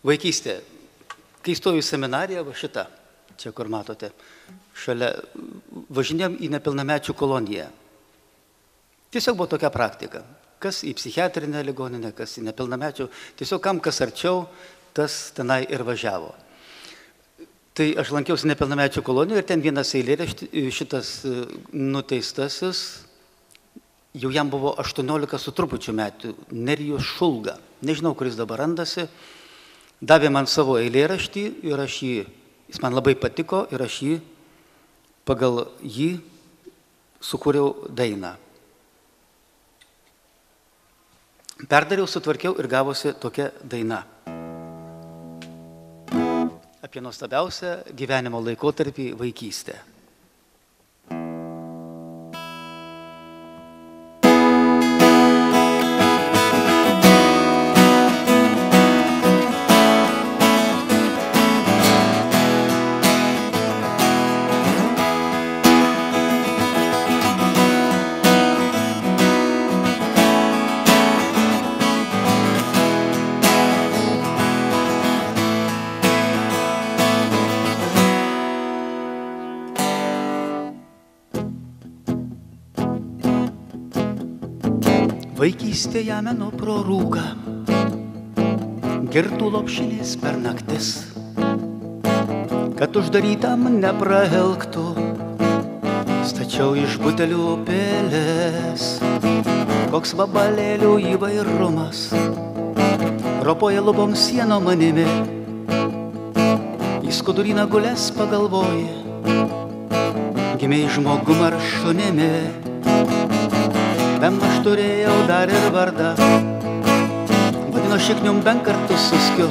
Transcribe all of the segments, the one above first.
Vaikystė. Kai stojau į seminariją, va šitą, čia kur matote, šalia važinėjom į nepilnamečių koloniją. Tiesiog buvo tokia praktika. Kas į psichiatrinę ligoninę, kas į nepilnamečių, tiesiog kam kas arčiau, tas tenai ir važiavo. Tai aš lankiausi nepilnamečių kolonijoje ir ten vienas eilėraštis, šitas nuteistasis, jau jam buvo 18 su trupučiu metų, Nerijus Šulga. Nežinau, kuris dabar randasi. Davė man savo eilėraštį ir jis man labai patiko ir aš pagal jį sukūriau dainą. Perdariau, sutvarkiau ir gavosi tokia daina. Apie nuostabiausią gyvenimo laikotarpį vaikystę. Vaikystėje menu pro rūką, girtų lopšinės per naktis, kad uždarytam neprailgtų, stačiau iš butelių pelės, koks vabalėlių įvairumas, ropoja lubom sieno manimi, į skuduryną gulės pagalvoji, gimei žmogum ar šunimi. Bem aš turėjau dar ir vardą, vadino šiknium bent kartu suskiu,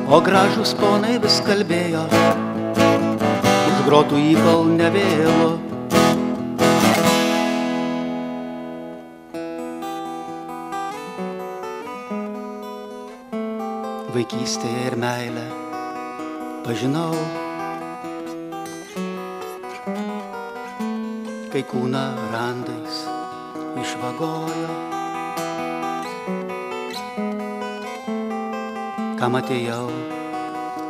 o gražūs ponai vis kalbėjo, už grotų jį kol nevėlu. Vaikystėje ir meilę pažinau, kai kūną randais išvagojo, kam atėjau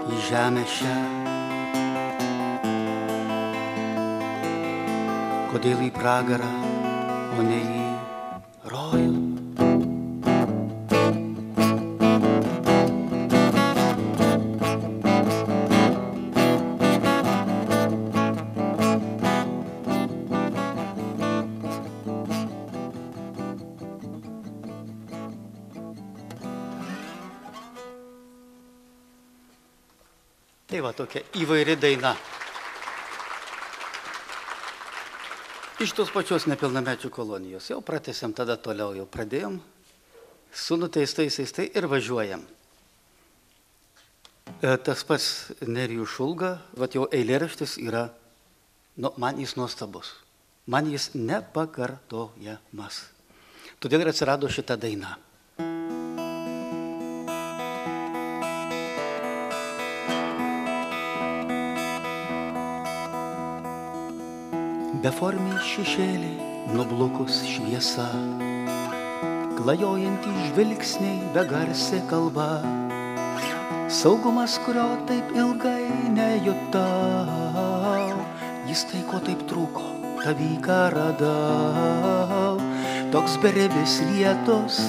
į žemę šią, kodėl į pragarą, o ne į rojų. Tai va tokia įvairi daina. Iš tos pačios nepilnamečių kolonijos. Jau pratęsėm, tada toliau jau pradėjom su nuteistaisiais, tai ir važiuojam. Tas pats Nerijus Šulga, va jau eilėraštis yra, man jis nuostabus. Man jis nepakartojamas. Todėl ir atsirado šita daina. Beformiai šešėliai, nublukus šviesa, klajojantys žvilgsniai, begarsė kalba, saugumas, kurio taip ilgai nejutau, jis tai ko taip trūko, tavyką radau, toks beribis lietus,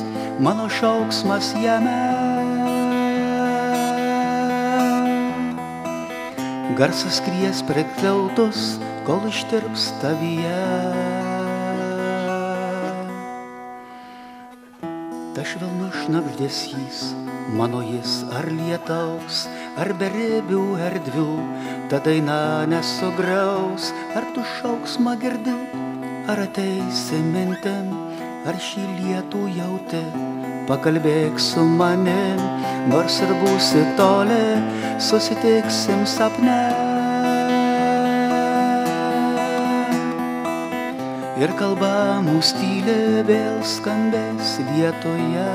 mano šauksmas jame. Garsas skries prekliautus, kol ištirps tavyje. Ta švelnus šnabždesys, mano jis ar lietaus, ar beribių erdvių, ta daina nesugriaus, ar tu šauksmą girdi, ar ateisi mintim, ar šį lietų jauti, pakalbėk su manim, nors ir būsi toli, susitiksim sapne. Ir kalba mūsų tyli vėl skambės lietuje.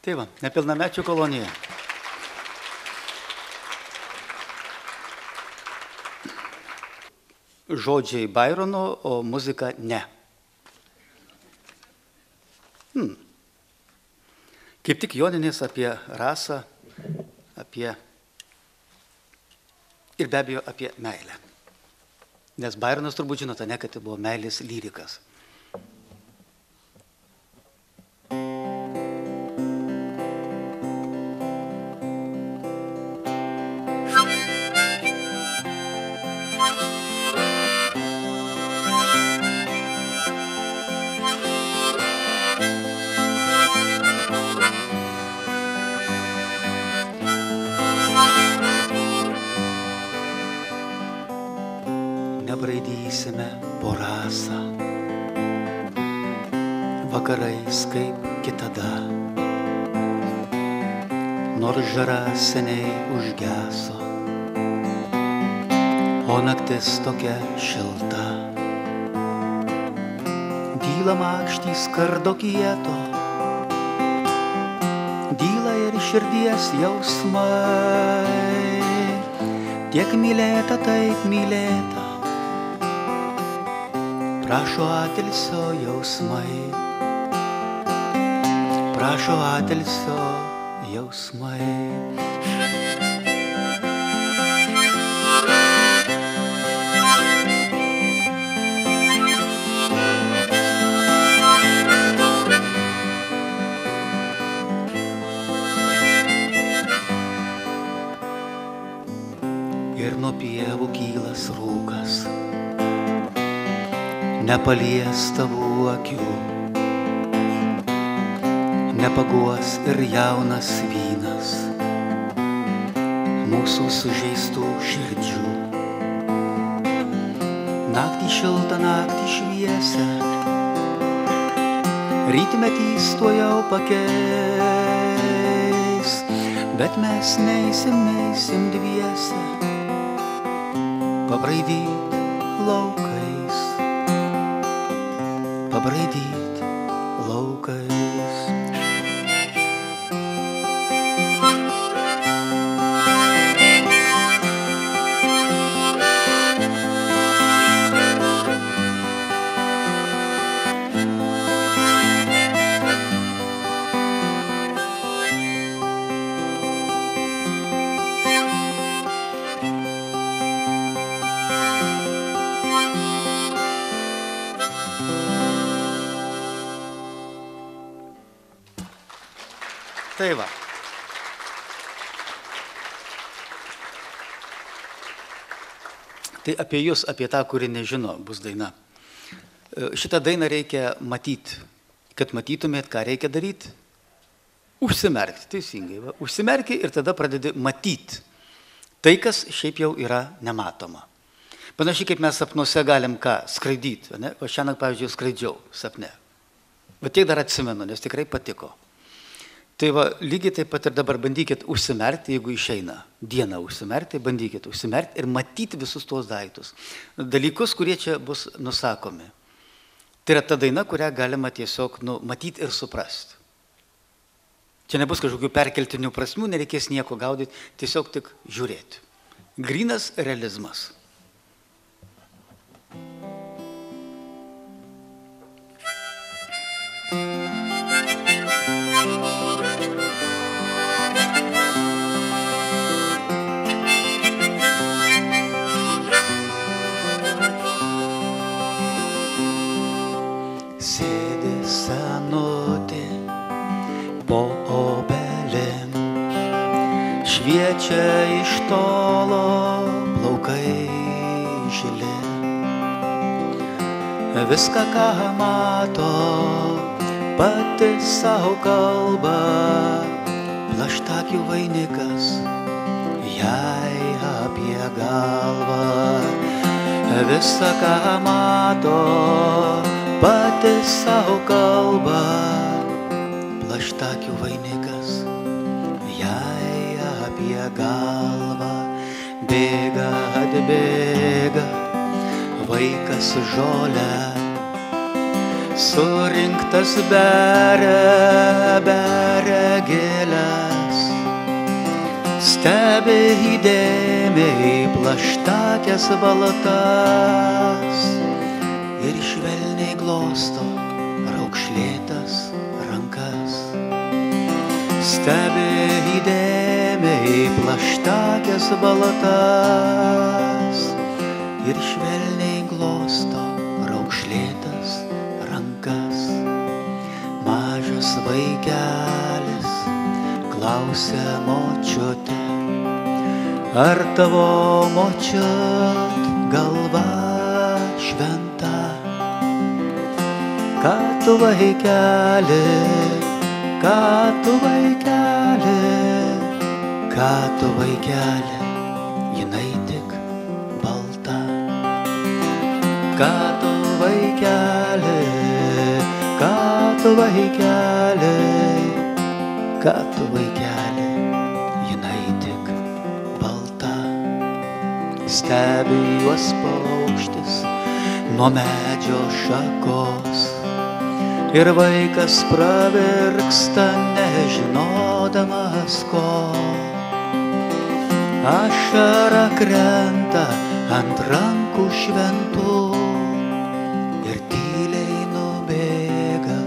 Tai va, nepilnamečių kolonija. Žodžiai Bairono, o muzika ne. Kaip tik Joninės apie rasą, apie ir be abejo apie meilę. Nes Baironas turbūt žinote, ne, kad tai buvo meilės lyrikas. Nebraidysime po rasą, vakarais kaip kitada, nors žara seniai užgeso, o naktis tokia šilta. Dyla makštys kardo kieto, dyla ir širdies jausmai, tiek mylėta, taip mylėta. Prašo atilsio jausmai, prašo atilsio jausmai. Ir nuo pievų kylas rūkas, nepalies tavų akių, nepaguos ir jaunas vynas mūsų sužeistų širdžių. Naktį šiltą, naktį šviesę, rytmetys tuojau pakeis, bet mes neisim dviese, pabraidyt laukais, pabraidyt laukais. Tai va. Tai apie jūs, apie tą, kuri nežino, bus daina. Šitą dainą reikia matyti. Kad matytumėt, ką reikia daryti, užsimerkti, teisingai. Va. Užsimerki ir tada pradedi matyti tai, kas šiaip jau yra nematoma. Panašiai kaip mes sapnuose galim ką skraidyti. Ne? O šiandien, pavyzdžiui, skraidžiau sapne. Bet tiek dar atsimenu, nes tikrai patiko. Tai va, lygiai taip pat ir dabar bandykit užsimerkti, jeigu išeina dieną užsimerkti, bandykit užsimerkti ir matyti visus tuos daiktus. Dalykus, kurie čia bus nusakomi. Tai yra ta daina, kurią galima tiesiog matyti ir suprasti. Čia nebus kažkokių perkeltinių prasmių, nereikės nieko gaudyti, tiesiog tik žiūrėti. Grynas realizmas. Sėdi senutė po obelim, šviečia iš tolo plaukai žili. Viską, ką mato, pati savo kalba, plaštakių vainikas jai apie galvą. Visą, ką mato, pati savo kalba, plaštakių vainikas jai apie galvą. Bėga, atbėga vaikas žolę, surinktas beria, beria stebi įdėmiai plaštakės baltas ir švelniai glosto raukšlėtas rankas. Stebi įdėmiai plaštakės baltas ir švelniai glosto raukšlėtas rankas. Mažas vaikelis klausia močiutė, ar tavo močiut galva šventa? Ką tu vaikeli, ką tu vaikeli, ką tu vaikeli, jinai tik balta. Ką tu vaikeli, ką tu vaikeli, ką tu vaikeli, jinai tik balta. Stebi juos paukštis nuo medžio šakos ir vaikas pravirksta nežinodamas ko. Ašara krenta ant rankų šventų ir tyliai nubėga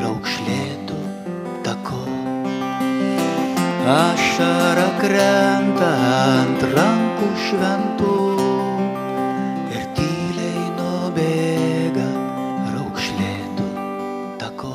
raukšlėtų taku. Ašara krenta ant rankų šventų ir tyliai nubėga raukšlėtų taku.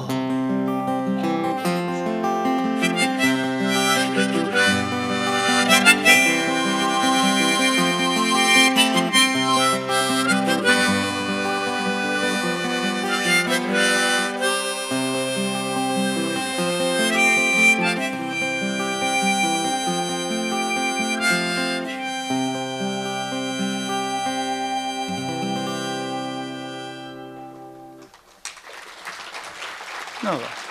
No va.